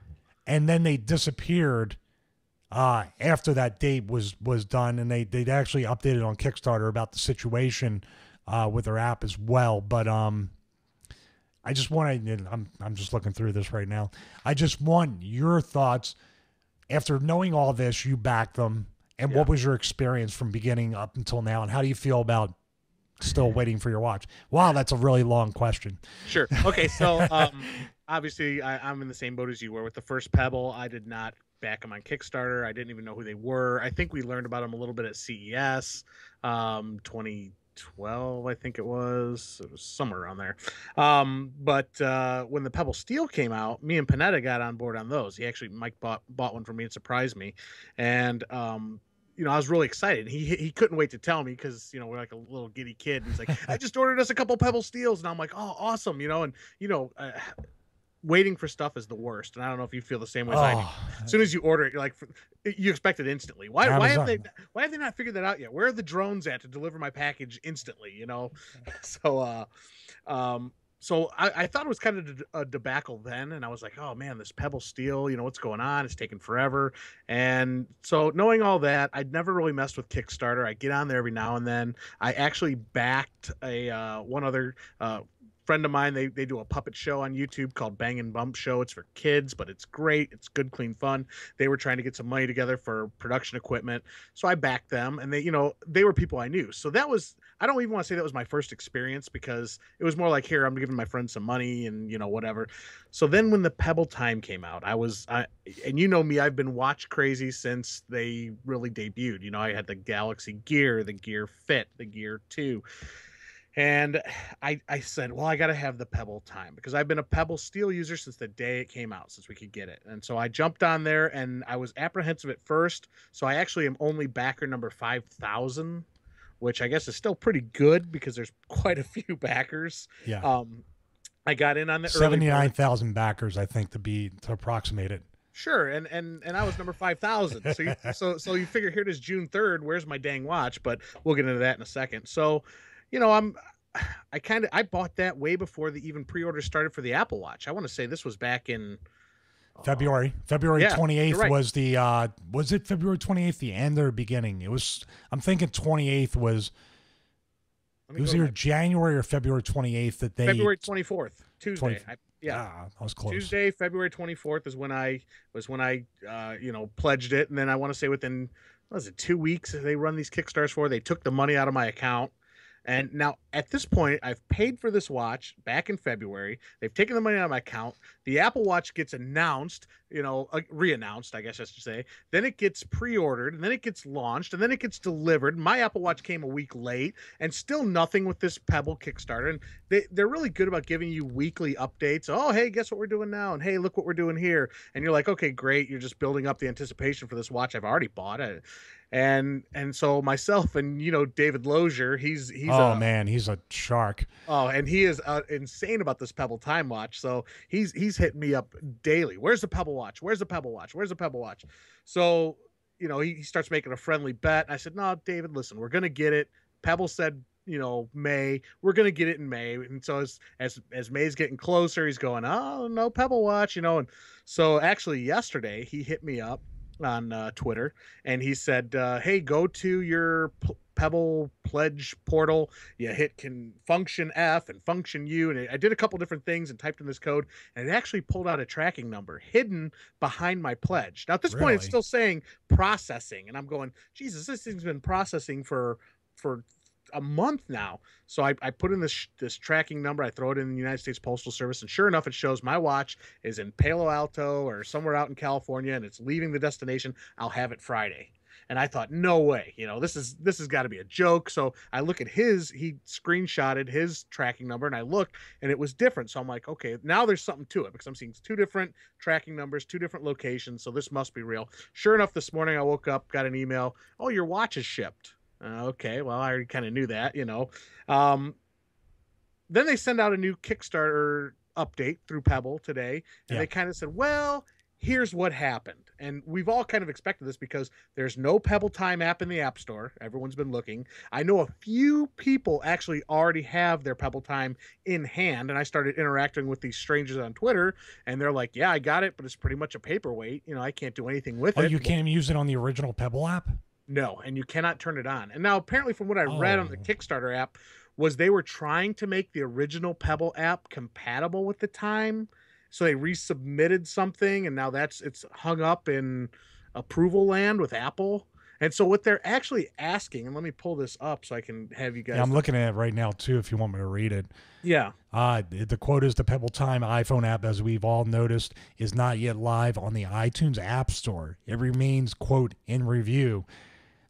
And then they disappeared after that date was done, and they actually updated on Kickstarter about the situation with their app as well. But I just want to, I'm just looking through this right now. I just want your thoughts after knowing all this, you backed them. And what was your experience from beginning up until now? And how do you feel about still waiting for your watch? Wow, that's a really long question. Sure. Okay. So obviously I'm in the same boat as you were with the first Pebble. I did not back them on Kickstarter. I didn't even know who they were. I think we learned about them a little bit at CES 2012, I think it was somewhere around there. But when the Pebble Steel came out, me and Panetta got on board on those. Mike bought one for me and surprised me. And, you know, I was really excited. He couldn't wait to tell me because, you know, we're like a little giddy kid. And he's like, I just ordered us a couple Pebble Steels. And I'm like, oh, awesome. You know, and, you know, waiting for stuff is the worst. And I don't know if you feel the same way as I do. As soon as you order it, you're like, you expect it instantly. Why have they not figured that out yet? Where are the drones at to deliver my package instantly? You know? So, so I thought it was kind of a debacle then. And I was like, oh man, this Pebble Steel, you know, what's going on? It's taking forever. And so knowing all that, I'd never really messed with Kickstarter. I get on there every now and then. I actually backed one other friend of mine, they do a puppet show on YouTube called Bang and Bump Show. It's for kids, but it's great. It's good, clean fun. They were trying to get some money together for production equipment. So I backed them, and they were people I knew. So that was, I don't even want to say that was my first experience, because it was more like, here, I'm giving my friends some money and whatever. So then when the Pebble Time came out, and you know me, I've been watch crazy since they really debuted. I had the Galaxy Gear, the Gear Fit, the Gear 2. And I said, well, I got to have the Pebble Time, because I've been a Pebble Steel user since the day it came out, since we could get it. And so I jumped on there, and I was apprehensive at first. So I actually am only backer number 5,000, which I guess is still pretty good, because there's quite a few backers. Yeah. I got in on the 79,000 backers, I think, to approximate it. Sure, and I was number 5,000. So you figure, here it is, June 3rd. Where's my dang watch? But we'll get into that in a second. So, I bought that way before the even pre-order started for the Apple Watch. I want to say this was back in February 28th, right. was it February 28th, the end or beginning? I'm thinking 28th was, it was either January or February 28th that they. February 24th, Tuesday. I was close. Tuesday, February 24th is when I pledged it. And then I want to say within, 2 weeks they run these Kickstarters for, they took the money out of my account. And now at this point, I've paid for this watch back in February. They've taken the money out of my account. The Apple Watch gets announced, re-announced, I guess I should say. Then it gets pre-ordered, and then it gets launched, and then it gets delivered. My Apple Watch came a week late, and still nothing with this Pebble Kickstarter. And they're really good about giving you weekly updates. Oh, hey, guess what we're doing now? And hey, look what we're doing here. And you're like, okay, great. You're just building up the anticipation for this watch. I've already bought it. And so myself and David Lozier, he's man, he's a shark. Oh, and he is insane about this Pebble Time watch. So he's hitting me up daily. Where's the Pebble Watch? Where's the Pebble Watch? Where's the Pebble Watch? So he starts making a friendly bet. I said, no, David, listen, we're gonna get it. Pebble said May. We're gonna get it in May. And so as May's getting closer, he's going, oh no, Pebble Watch, and so actually yesterday he hit me up on Twitter, and he said, hey, go to your Pebble pledge portal, you hit function F and function U, and I did a couple different things and typed in this code, and it actually pulled out a tracking number hidden behind my pledge. Now at this point it's still saying processing, and I'm going, Jesus, this thing's been processing for a month now. So I put in this tracking number, I throw it in the United States Postal Service, and sure enough, it shows my watch is in Palo Alto or somewhere out in California, and it's leaving the destination. I'll have it Friday. And I thought, no way, this has got to be a joke. So I look at he screenshotted his tracking number, and I looked, and it was different. So I'm like, okay, now there's something to it, because I'm seeing 2 different tracking numbers, 2 different locations. So this must be real. Sure enough, this morning I woke up, got an email. Oh, your watch is shipped. Okay, well, I already kind of knew that, Then they send out a new Kickstarter update through Pebble today, and they kind of said, well, here's what happened. And we've all kind of expected this, because there's no Pebble Time app in the App Store. Everyone's been looking. I know a few people actually already have their Pebble Time in hand, and I started interacting with these strangers on Twitter, and they're like, yeah, I got it, but it's pretty much a paperweight. I can't do anything with it. Oh, you can't even use it on the original Pebble app? No, and you cannot turn it on. And now apparently from what I read on the Kickstarter app was they were trying to make the original Pebble app compatible with the Time. So they resubmitted something, and now it's hung up in approval land with Apple. And so what they're actually asking, and let me pull this up so I can have you guys. Yeah, I'm looking at it right now too, if you want me to read it. Yeah. The quote is, the Pebble Time iPhone app, as we've all noticed, is not yet live on the iTunes App Store. It remains, quote, in review.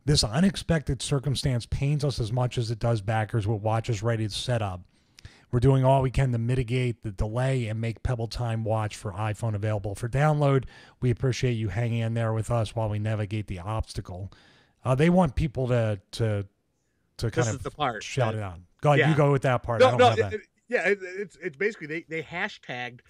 This unexpected circumstance pains us as much as it does backers with watches ready to set up. We're doing all we can to mitigate the delay and make Pebble Time Watch for iPhone available for download. We appreciate you hanging in there with us while we navigate the obstacle. They want people to kind of shout it out. Go ahead, you go with that part. No, it's basically they hashtagged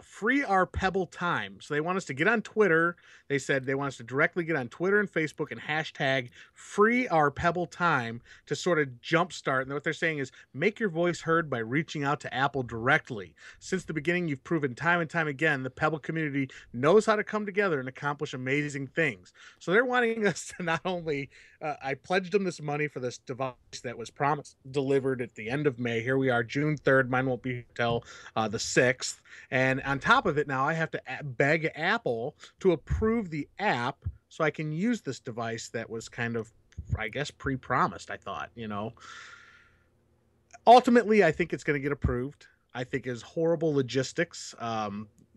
free our Pebble Time. So they want us to get on Twitter. They said they want us to directly get on Twitter and Facebook and hashtag free our Pebble Time to sort of jumpstart. And what they're saying is make your voice heard by reaching out to Apple directly. Since the beginning, you've proven time and time again the Pebble community knows how to come together and accomplish amazing things. So they're wanting us to not only, I pledged them this money for this device that was promised, delivered at the end of May. Here we are, June 3rd. Mine won't be until the 6th. And on top of it, now I have to beg Apple to approve the app so I can use this device that was kind of, I guess, pre-promised, I thought, Ultimately, I think it's going to get approved. I think is horrible logistics.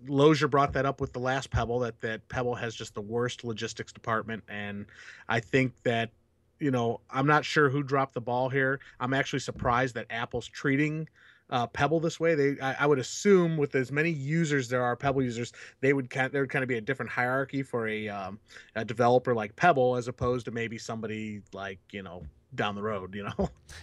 Lozier brought that up with the last Pebble, that Pebble has just the worst logistics department. And I think that, I'm not sure who dropped the ball here. I'm actually surprised that Apple's treating Pebble this way. I would assume with as many users there are, Pebble users, there would kind of be a different hierarchy for a developer like Pebble as opposed to maybe somebody like down the road.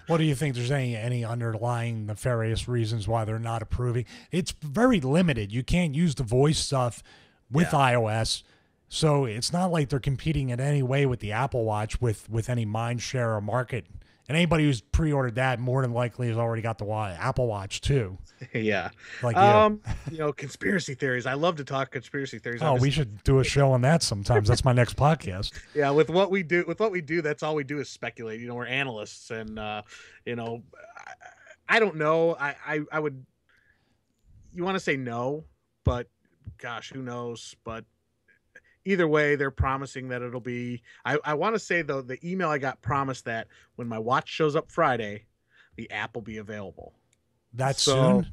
What do you think? There's any underlying nefarious reasons why they're not approving? It's very limited. You can't use the voice stuff with iOS. So it's not like they're competing in any way with the Apple Watch with any mind share or market. And anybody who's pre-ordered that more than likely has already got the Apple Watch too. Yeah. Like conspiracy theories. I love to talk conspiracy theories. Oh, we should do a show on that sometimes. That's my next podcast. Yeah, with what we do, that's all we do is speculate. We're analysts, and I don't know. I would. You want to say no, but gosh, who knows? But either way, they're promising that it'll be. I want to say though, the email I got promised that when my watch shows up Friday, the app will be available. Soon?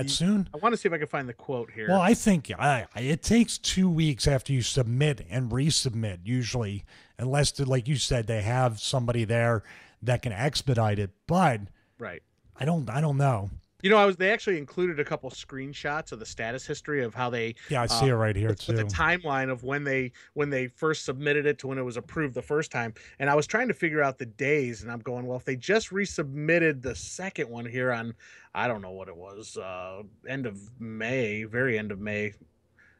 Soon? I want to see if I can find the quote here. Well, I think it takes 2 weeks after you submit and resubmit usually, unless, like you said, they have somebody there that can expedite it. But right, I don't know. They actually included a couple screenshots of the status history of how they. Yeah, I see it right here too. With the timeline of when they first submitted it to when it was approved the first time, and I was trying to figure out the days, and I'm going, well, if they just resubmitted the second one here on, I don't know what it was, end of May, very end of May,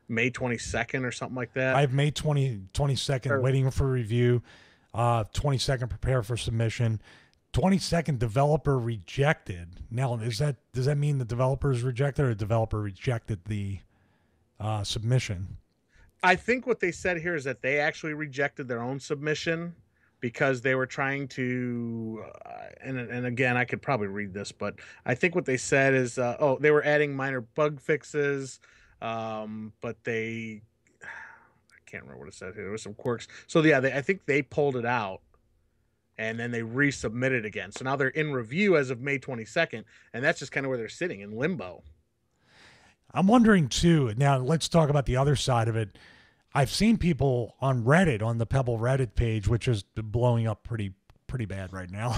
May 22nd or something like that. I have May 22nd waiting for review, 22nd prepare for submission. 22nd developer rejected. Now, does that mean the developer is rejected or the developer rejected the submission? I think what they said here is that they actually rejected their own submission because they were trying to, and again, I could probably read this, but I think what they said is, they were adding minor bug fixes, but I can't remember what it said here. There was some quirks. So yeah, I think they pulled it out. And then they resubmitted again. So now they're in review as of May 22nd, and that's just kind of where they're sitting in limbo. I'm wondering too. Now let's talk about the other side of it. I've seen people on Reddit, on the Pebble Reddit page, which is blowing up pretty bad right now.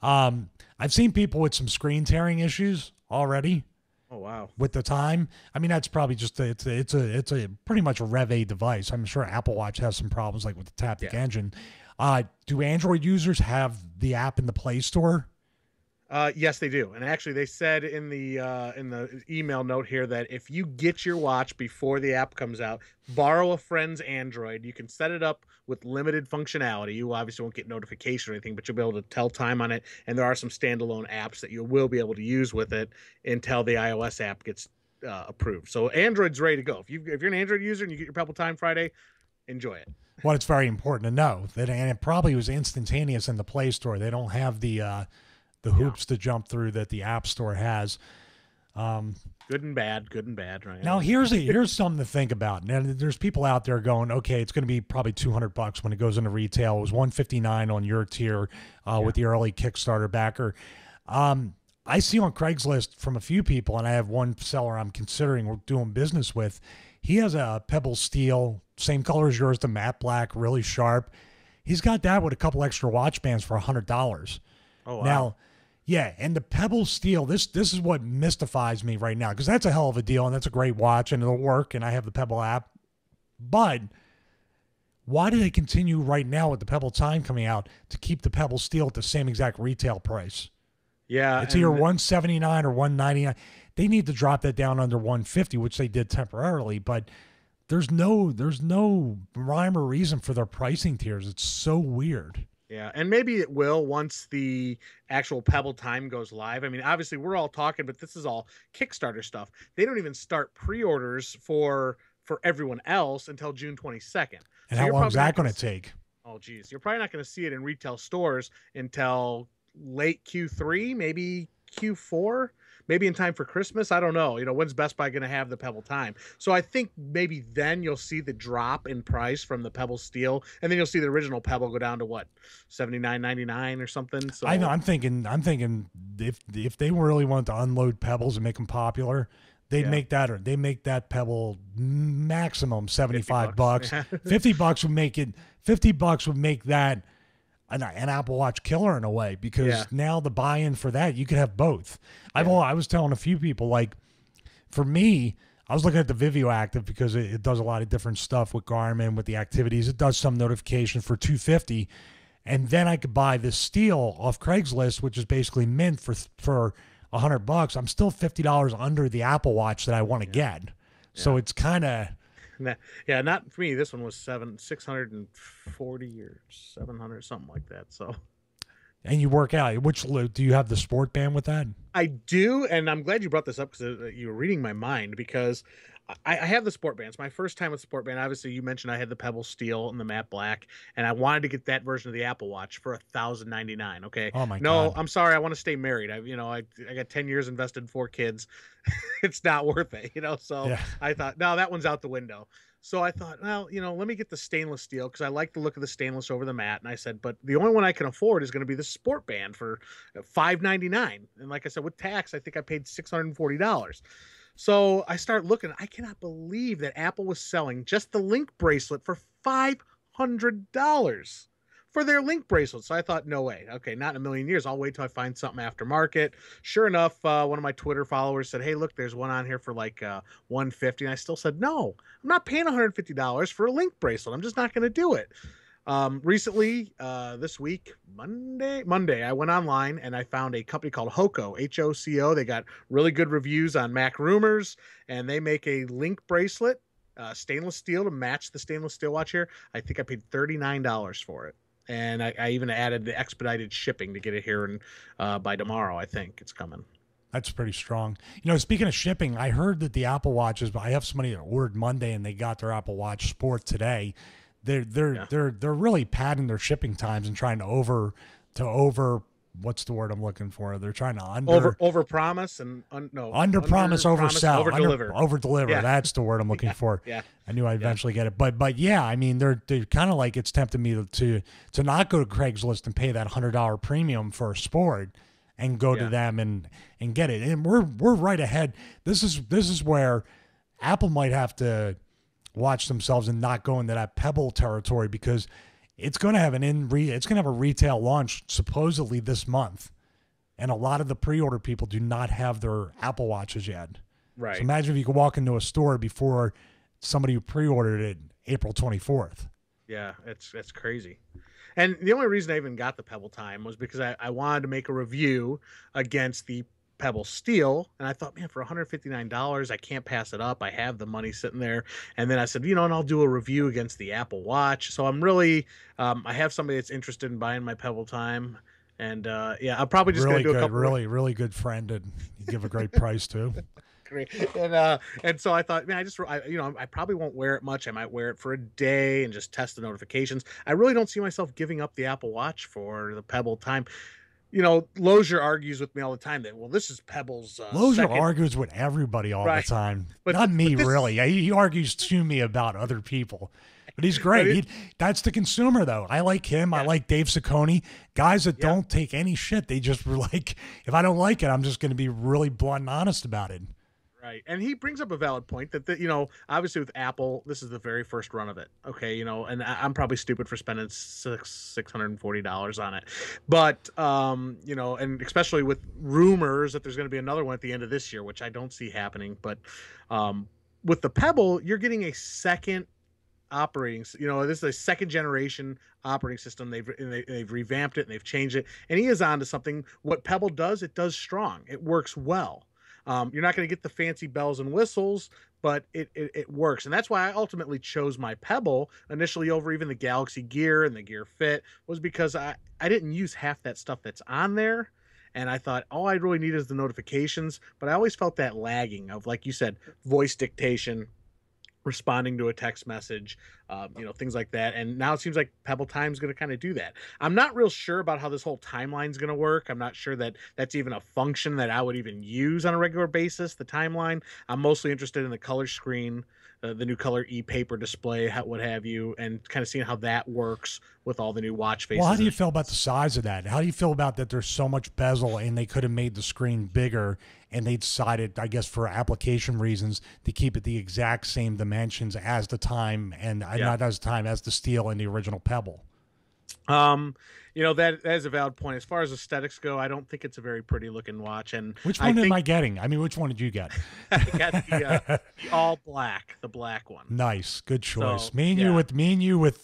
Yeah. I've seen people with some screen tearing issues already. Oh wow! With the time, I mean that's probably just it's a pretty much a Rev A device. I'm sure Apple Watch has some problems like with the Taptic engine. Do Android users have the app in the Play Store? Yes, they do. And actually, they said in the email note here that if you get your watch before the app comes out, borrow a friend's Android. You can set it up with limited functionality. You obviously won't get notification or anything, but you'll be able to tell time on it. And there are some standalone apps that you will be able to use with it until the iOS app gets approved. So Android's ready to go. If you're an Android user and you get your Pebble Time Friday, enjoy it. Well, it's very important to know that, and it probably was instantaneous in the Play Store. They don't have the hoops to jump through that the App Store has. Good and bad, right? Now here's something to think about. Now there's people out there going, okay, it's going to be probably $200 when it goes into retail. It was $159 on your tier with the early Kickstarter backer. I see on Craigslist from a few people, and I have one seller I'm considering doing business with. He has a Pebble Steel, same color as yours, the matte black, really sharp. He's got that with a couple extra watch bands for $100. Oh, wow. Now, yeah, and the Pebble Steel, this is what mystifies me right now, because that's a hell of a deal, and that's a great watch, and it'll work, and I have the Pebble app. But why do they continue right now with the Pebble Time coming out to keep the Pebble Steel at the same exact retail price? Yeah, it's either $179 or $199. they need to drop that down under 150, which they did temporarily, but there's no rhyme or reason for their pricing tiers. It's so weird. Yeah, and maybe it will once the actual Pebble Time goes live. I mean, obviously we're all talking, but this is all Kickstarter stuff. They don't even start pre-orders for everyone else until June 22nd. And how long is that going to take? Oh, geez. You're probably not going to see it in retail stores until late Q3, maybe Q4, maybe in time for Christmas. I don't know. When's Best Buy going to have the Pebble Time? So I think maybe then you'll see the drop in price from the Pebble Steel, and then you'll see the original Pebble go down to what, $79.99 or something. So I know. I'm thinking if they really want to unload Pebbles and make them popular, they'd make that Pebble maximum $75. 50 bucks would make it. 50 bucks would make that an Apple Watch killer in a way, because now the buy-in for that, you could have both. I was telling a few people, like, for me, I was looking at the Vivio Active because it does a lot of different stuff with Garmin, with the activities. It does some notification for $250, and then I could buy this Steel off Craigslist, which is basically mint for $100. I'm still $50 under the Apple Watch that I want to get. So it's kind of. Yeah, not for me. This one was 640 or 700, something like that. So, and you work out. Do you have the sport band with that? I do, and I'm glad you brought this up because you were reading my mind, because I have the sport bands. My first time with sport band, obviously, you mentioned I had the Pebble Steel and the matte black, and I wanted to get that version of the Apple Watch for $1,099. Okay. Oh my God. No, I'm sorry. I want to stay married. I got 10 years invested in 4 kids. It's not worth it. So I thought, no, that one's out the window. So I thought, well, let me get the stainless steel because I like the look of the stainless over the matte. And I said, but the only one I can afford is going to be the sport band for $599. And like I said, with tax, I think I paid $640. So I start looking. I cannot believe that Apple was selling just the Link bracelet for $500 for their Link bracelet. So I thought, no way. Okay, not in a million years. I'll wait till I find something aftermarket. Sure enough, one of my Twitter followers said, hey, look, there's one on here for like $150. And I still said, no, I'm not paying $150 for a Link bracelet. I'm just not going to do it. Recently, this week, Monday, I went online and I found a company called Hoco, Hoco. They got really good reviews on Mac Rumors, and they make a Link bracelet, stainless steel to match the stainless steel watch here. I think I paid $39 for it. And I even added the expedited shipping to get it here, and by tomorrow, I think it's coming. That's pretty strong. Speaking of shipping, I heard that the Apple Watches, I have somebody that ordered Monday and they got their Apple Watch Sport today. They're really padding their shipping times and trying to over what's the word I'm looking for? They're trying to over promise and under promise, oversell, over deliver. Yeah. That's the word I'm looking for. Yeah. I knew I'd eventually get it, but yeah, I mean they're kind of like, it's tempting me to not go to Craigslist and pay that $100 premium for a sport and go to them and get it. And we're right ahead. This is where Apple might have to watch themselves and not go into that Pebble territory, because it's going to have a retail launch supposedly this month, and a lot of the pre-order people do not have their Apple Watches yet. Right. So imagine if you could walk into a store before somebody who pre-ordered it April 24th. Yeah, it's crazy. And the only reason I even got the Pebble Time was because I wanted to make a review against the Pebble Steel, and I thought, man, for $159, I can't pass it up. I have the money sitting there. And then I said, and I'll do a review against the Apple Watch. So I'm really, I have somebody that's interested in buying my Pebble Time, and I'm probably just going to do a couple. Really good friend, and you give a great price too. Great. And so I thought, man, I probably won't wear it much. I might wear it for a day and just test the notifications. I really don't see myself giving up the Apple Watch for the Pebble Time. Lozier argues with me all the time that, well, this is Pebble's Lozier argues with everybody all the time. But not me, really. He argues to me about other people. But he's great. That's the consumer, though. I like him. Yeah. I like Dave Ciccone. Guys that don't take any shit. They just were like, if I don't like it, I'm just going to be really blunt and honest about it. Right. And he brings up a valid point that, obviously with Apple, this is the very first run of it. Okay. And I'm probably stupid for spending $640 on it. But, and especially with rumors that there's going to be another one at the end of this year, which I don't see happening. But with the Pebble, you're getting a second operating, this is a second generation operating system. They've revamped it and they've changed it. And he is on to something. What Pebble does, it does strong. It works well. You're not going to get the fancy bells and whistles, but it works. And that's why I ultimately chose my Pebble initially over even the Galaxy Gear and the Gear Fit, was because I didn't use half that stuff that's on there. And I thought, all I really need is the notifications. But I always felt that lagging of, like you said, voice dictation, responding to a text message, things like that. And now it seems like Pebble Time is going to kind of do that. I'm not real sure about how this whole timeline is going to work. I'm not sure that that's even a function that I would even use on a regular basis, the timeline. I'm mostly interested in the color screen, the new color e-paper display, what have you, and kind of seeing how that works with all the new watch faces. Well, how do you feel about the size of that? How do you feel about that there's so much bezel and they could have made the screen bigger, and they decided, I guess, for application reasons, to keep it the exact same dimensions as the Time, and not as Time, as the Steel and the original Pebble? That is a valid point. As far as aesthetics go, I don't think it's a very pretty looking watch. And which one am I getting? I mean, which one did you get? I got the all black, the black one. Nice, good choice. So, me and you with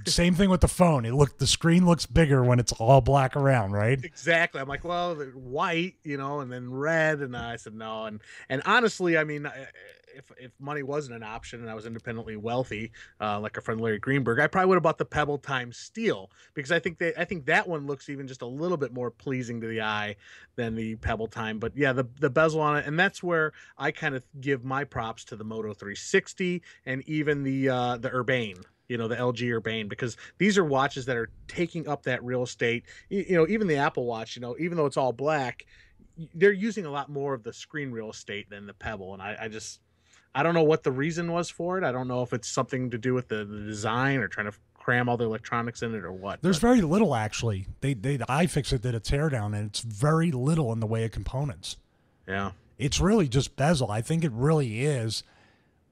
same thing with the phone. The screen looks bigger when it's all black around, right? Exactly. I'm like, well, white, and then red, and I said no. And honestly, I mean, if money wasn't an option and I was independently wealthy, like our friend Larry Greenberg, I probably would have bought the Pebble Time Steel, because I think that one looks even just a little bit more pleasing to the eye than the Pebble Time. But yeah, the bezel on it, and that's where I kind of give my props to the Moto 360 and even the Urbane. The LG Urbane, because these are watches that are taking up that real estate. Even the Apple Watch, even though it's all black, they're using a lot more of the screen real estate than the Pebble. And I don't know what the reason was for it. I don't know if it's something to do with the design or trying to cram all the electronics in it or what. There's very little, actually. The iFixit did a teardown, and it's very little in the way of components. Yeah. It's really just bezel. I think it really is.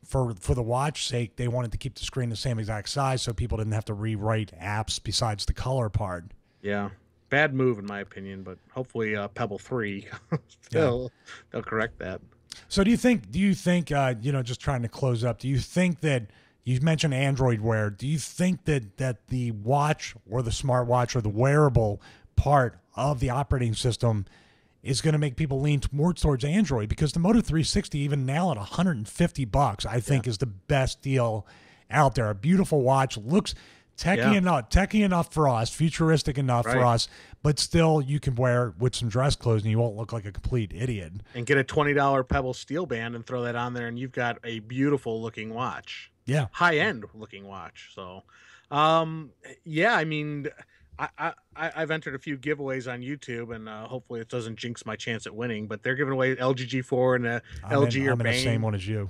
For the watch sake, they wanted to keep the screen the same exact size so people didn't have to rewrite apps besides the color part. Yeah. Bad move in my opinion, but hopefully Pebble 3 they'll correct that. So do you think just trying to close up, do you think that you mentioned Android Wear, do you think that the watch or the smartwatch or the wearable part of the operating system is going to make people lean more towards Android? Because the Moto 360, even now at $150, I think is the best deal out there. A beautiful watch, looks techie enough for us, futuristic enough for us, but still you can wear it with some dress clothes and you won't look like a complete idiot. And get a $20 Pebble Steel band and throw that on there, and you've got a beautiful looking watch. Yeah, high end looking watch. So, I mean, I've entered a few giveaways on YouTube, and hopefully it doesn't jinx my chance at winning. But they're giving away LG G4 and a LG Urbane. I'm in the same one as you.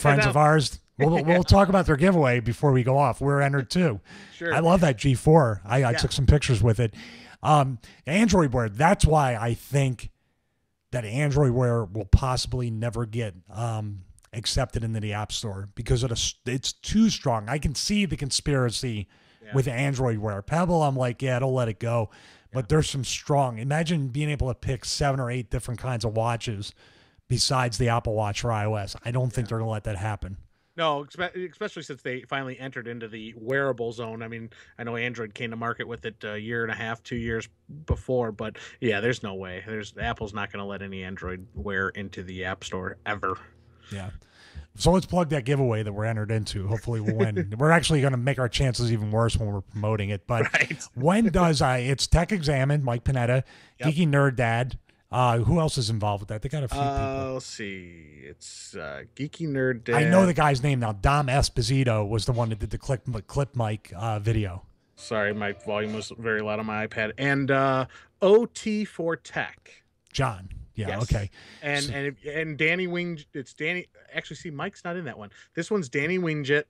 Friends of ours. We'll talk about their giveaway before we go off. We're entered too. Sure. I love that G4. I took some pictures with it. Android Wear. That's why I think that Android Wear will possibly never get accepted into the App Store, because it's too strong. I can see the conspiracy with Android Wear. Pebble, I'm like, don't let it go. But there's some strong. Imagine being able to pick 7 or 8 different kinds of watches besides the Apple Watch for iOS. I don't think they're going to let that happen. No, especially since they finally entered into the wearable zone. I mean, I know Android came to market with it a year and a half, 2 years before, but yeah, there's no way. Apple's not going to let any Android Wear into the App Store ever. Yeah. So let's plug that giveaway that we're entered into. Hopefully we'll win. We're actually going to make our chances even worse when we're promoting it. But when does it's Tech Examined, Mike Panetta, Geeky Nerd Dad. Who else is involved with that? They got a few people. Let's see. It's Geeky Nerd Dad. I know the guy's name now. Dom Esposito was the one that did the clip mic video. Sorry, my volume was very loud on my iPad. And OT4 Tech. John. Yeah, yes. Okay. And Danny Wing, it's Danny. Actually, see, Mike's not in that one. This one's Danny Wingjet,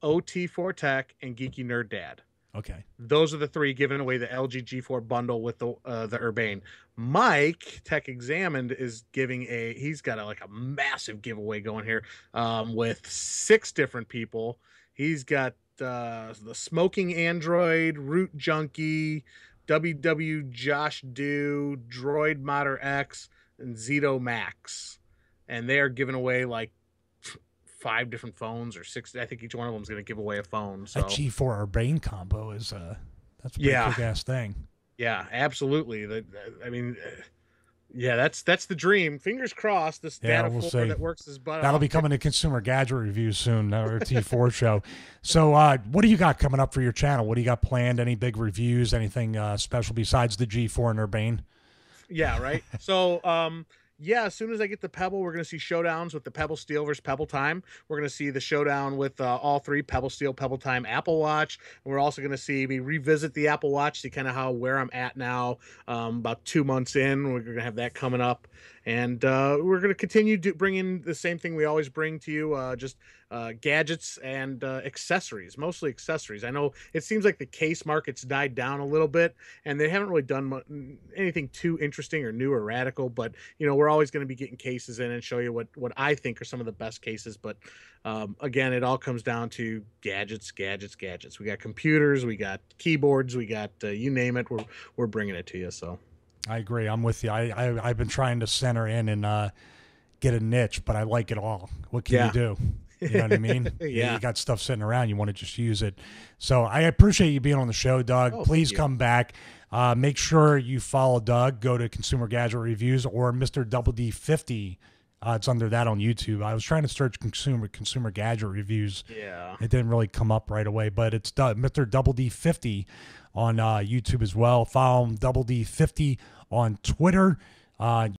OT4 Tech, and Geeky Nerd Dad. Okay. Those are the 3 giving away the LG G4 bundle with the Urbane. Mike, Tech Examined, is giving he's got a massive giveaway going here with 6 different people. He's got the Smoking Android, Root Junkie, WW Josh Do, Droid Modder X, and Zito Max. And they are giving away 5 different phones or 6. I think each one of them is going to give away a phone. So that G4 Urbane combo is that's a pretty kick-ass thing. Yeah, absolutely. I mean, Yeah, that's the dream. Fingers crossed. This Yeah, data we'll four see. that works his butt That'll off. be coming to Consumer Gadget Reviews soon, or T4 Show. So, what do you got coming up for your channel? What do you got planned? Any big reviews? Anything special besides the G4 and Urbane? Yeah, right. So, yeah, as soon as I get the Pebble, we're going to see showdowns with the Pebble Steel versus Pebble Time. We're going to see the showdown with all three Pebble Steel, Pebble Time, Apple Watch. And we're also going to see me revisit the Apple Watch, see kind of how where I'm at now. About 2 months in, we're going to have that coming up, and we're going to continue to bring in the same thing we always bring to you, just gadgets and accessories, mostly accessories. I know it seems like the case market's died down a little bit, and they haven't really done anything too interesting or new or radical. But we're always going to be getting cases in and show you what I think are some of the best cases. But again, it all comes down to gadgets. We got computers, we got keyboards, we got you name it. We're bringing it to you. So I agree. I'm with you. I've been trying to center in and get a niche, but I like it all. What can you do? You know what I mean? Yeah. You got stuff sitting around. You want to just use it. So I appreciate you being on the show, Doug. Oh, please come back. Make sure you follow Doug. Go to Consumer Gadget Reviews or Mr. Double D50. It's under that on YouTube. I was trying to search Consumer Gadget Reviews. Yeah. It didn't really come up right away, but it's Mr. Double D50 on YouTube as well. Follow him, Double D50 on Twitter.